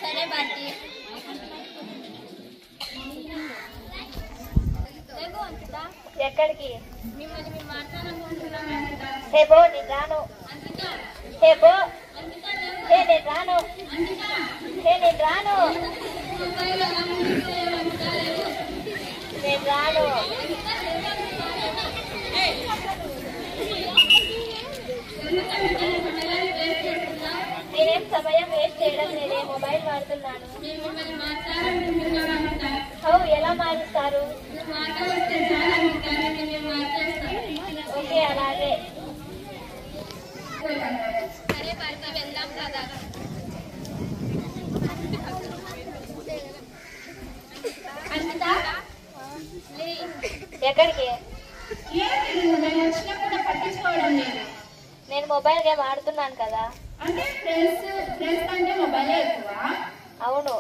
సరే బాటి. ఎక్కడికి? మిమ్మల్ని మేము మాట్లాడాలనుకుంటున్నాం. హే బో నేను రాను. హే బో హే నేను రాను. హే నేను రాను. నేను రాను. నేనేం సమయం వేస్ట్ చేయడం లేదే, మొబైల్ వాడుతున్నాను. ఎలా మారుస్తారు? ఓకే అలాగే. సరే బాటి వెళ్దాం కదా. ఎక్కడికి? పట్టించుకోవడం లేదు. నేను మొబైల్ గేమ్ ఆడుతున్నాను కదా. అంటే ఫ్రెండ్స్ అంటే మొబైల్ ఎక్కువ. అవును.